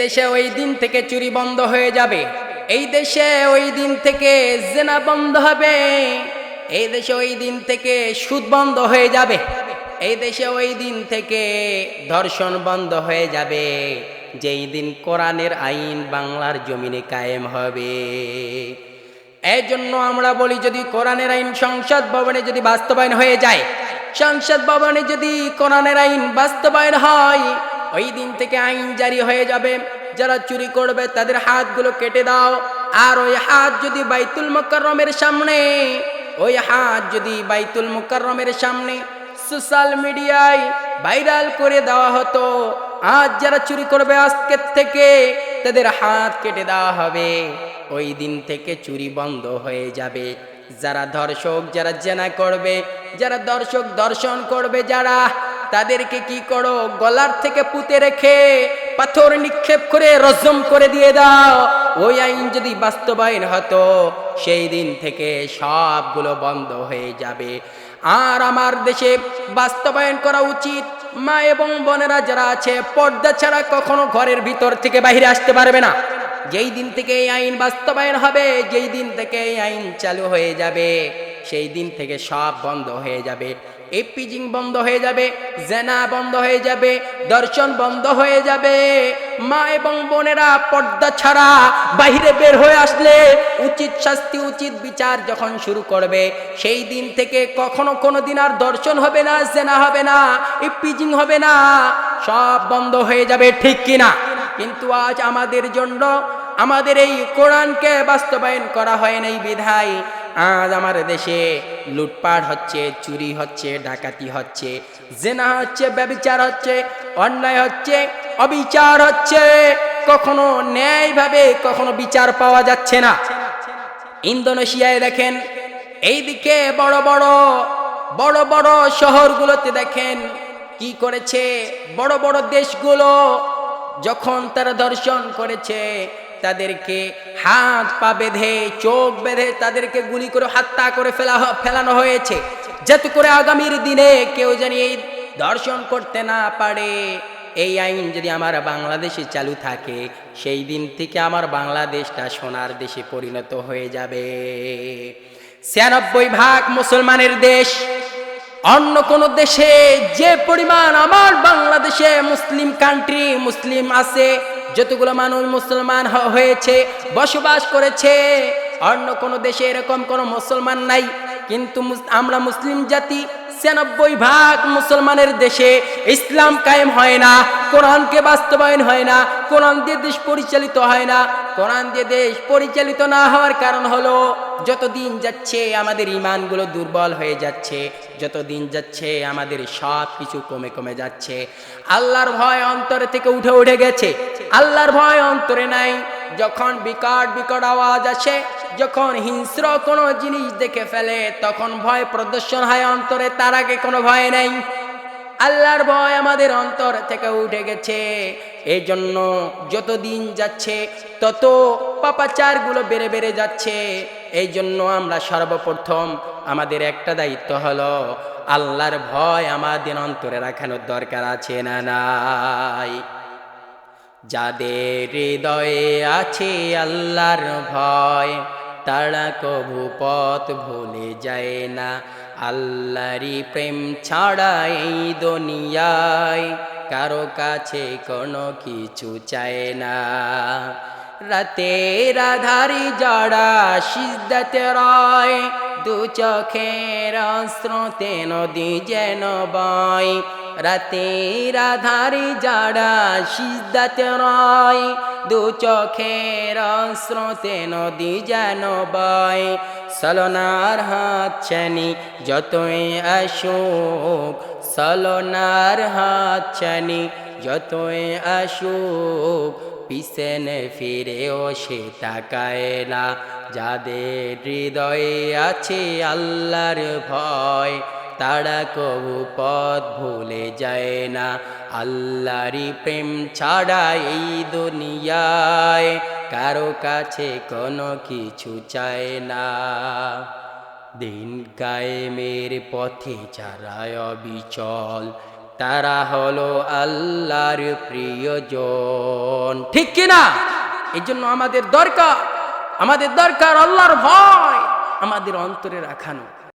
দেশে ওই দিন থেকে চুরি বন্ধ হয়ে যাবে, এই দেশে ওই দিন থেকে জেনা বন্ধ হবে, এই দেশে ওই দিন থেকে সুদ বন্ধ হয়ে যাবে, এই দেশে ওই দিন থেকে ধর্ষণ বন্ধ হয়ে যাবে, যেই দিন কোরআনের আইন বাংলার জমিনে কায়েম হবে। এই জন্য আমরা বলি, যদি কোরআনের আইন সংসদ ভবনে যদি বাস্তবায়ন হয়ে যায়, সংসদ ভবনে যদি কোরআনের আইন বাস্তবায়ন হয়, ওই দিন থেকে আইন জারি হয়ে যাবে, যারা চুরি করবে তাদের হাতগুলো কেটে দাও। আর ওই হাত যদি বাইতুল মুকাররমের সামনে, ওই হাত যদি বাইতুল মুকাররমের সামনে সোশ্যাল মিডিয়ায় ভাইরাল করে দেওয়া হতো, আজ যারা চুরি করবে আজকের থেকে তাদের হাত কেটে দেওয়া হবে, ওই দিন থেকে চুরি বন্ধ হয়ে যাবে। যারা ধর্ষক, যারা জেনা করবে, যারা দর্শন করবে, যারা তাদেরকে কি করো, গলার থেকে পুঁতে রেখে পাথর নিক্ষেপ করে রজম করে দিয়ে দাও। ওই আইন যদি বাস্তবায়ন হতো, সেই দিন থেকে সবগুলো বন্ধ হয়ে যাবে। আর আমার দেশে বাস্তবায়ন করা উচিত, মা এবং বোনেরা যারা আছে পর্দা ছাড়া কখনো ঘরের ভিতর থেকে বাইরে আসতে পারবে না। যেই দিন থেকে এই আইন বাস্তবায়ন হবে, যেই দিন থেকে এই আইন চালু হয়ে যাবে, সেই দিন থেকে সব বন্ধ হয়ে যাবে। এপিজিং বন্ধ হয়ে যাবে, জেনা বন্ধ হয়ে যাবে, দর্শন বন্ধ হয়ে যাবে। মা এবং বোনেরা পর্দা ছাড়া বাইরে বের হয়ে আসলে উচিত শাস্তি, উচিত বিচার যখন শুরু করবে, সেই দিন থেকে কখনো কোনো দিন আর দর্শন হবে না, জেনা হবে না, এপিজিং হবে না, সব বন্ধ হয়ে যাবে, ঠিক কিনা? কিন্তু আজ আমাদের জন্য আমাদের এই কোরআনকে বাস্তবায়ন করা হয় নাই বিধায় আজ আমার দেশে লুটপাট হচ্ছে, চুরি হচ্ছে, ডাকাতি হচ্ছে, জেনা হচ্ছে, ব্যভিচার হচ্ছে, অন্যায় হচ্ছে, অবিচার হচ্ছে, কখনো ন্যায়ভাবে কখনো বিচার পাওয়া যাচ্ছে না। ইন্দোনেশিয়ায় দেখেন, এইদিকে বড় বড় শহরগুলোতে দেখেন কি করেছে, বড় বড় দেশগুলো যখন তারা দর্শন করেছে, তাদেরকে হাত পা বেঁধে, চোখ বেঁধে তাদেরকে গুলি করে হত্যা করে ফেলানো হয়েছে, যাতে করে আগামীর দিনে কেউ জানি এই দর্শন করতে না পারে। এই আইন যদি আমার বাংলাদেশে চালু থাকে, সেই দিন থেকে আমার বাংলাদেশটা সোনার দেশে পরিণত হয়ে যাবে। ৯৬% মুসলমানের দেশ। অন্য কোন দেশে যে পরিমাণ আমার বাংলাদেশে মুসলিম কান্ট্রি, মুসলিম আছে, যতগুলো মানুষ মুসলমান হয়েছে, বসবাস করেছে, অন্য কোন দেশে এরকম কোন মুসলমান নাই। কিন্তু আমরা মুসলিম জাতি, ৯৬% মুসলমানের দেশে ইসলাম কায়েম হয় না, কোরআনকে বাস্তবায়ন হয় না, কোরআন দিয়ে দেশ পরিচালিত হয় না। কোরআন দিয়ে দেশ পরিচালিত না হওয়ার কারণ হলো, যতদিন যাচ্ছে আমাদের ঈমানগুলো দুর্বল হয়ে যাচ্ছে, যতদিন যাচ্ছে আমাদের সব কিছু কমে কমে যাচ্ছে। আল্লাহর ভয় অন্তরে থেকে উঠে গেছে, আল্লাহর ভয় অন্তরে নাই। যখন বিকট আওয়াজ আসে, যখন হিংস্র কোনো জিনিস দেখে ফেলে, তখন ভয় প্রদর্শন হয় অন্তরে, তার আগে কোনো ভয় নাই। আল্লাহর ভয় আমাদের অন্তর থেকে উঠে গেছে। এই জন্য যত দিন যাচ্ছে তত পাপাচারগুলো বেড়ে যাচ্ছে। এই জন্য আমরা সর্বপ্রথম আমাদের একটা দায়িত্ব হলো, আল্লাহর ভয় আমাদের অন্তরে রাখানোর দরকার আছে না নাই? যাদের হৃদয়ে আছে আল্লাহর ভয়, তারা কবু পথ ভুলে যায় না। আল্লাহরই প্রেম ছাড়া এই দুনিয়ায় কারো কাছে কোনো কিছু চায় না। রাতের আধারি যারা সিজদাতে রয়, দু চোখের স্রোতে নদী যেন বয়। রাতের আধারি যারা সিজদাতে রয়, দু চোখের স্রোতে নদী যেন বয়। ছলনার হাত ছানি যতই আসুক, ছলনার হাত ছানি যতই আসুক, পিছনে ফিরেও সে তাকায় না। যাদের হৃদয়ে আছে আল্লাহর ভয়, তারা কবু পথ ভুলে যায় না। আল্লাহরই প্রেম ছাড়া এই দুনিয়ায় কারো কাছে কোনো কিছু চায় না। দিন কায়েমের পথে যারা অবিচল, তারা হলো আল্লাহর প্রিয়জন। ঠিক কিনা? এই জন্য আমাদের দরকার আল্লাহর ভয় আমাদের অন্তরে রাখানো।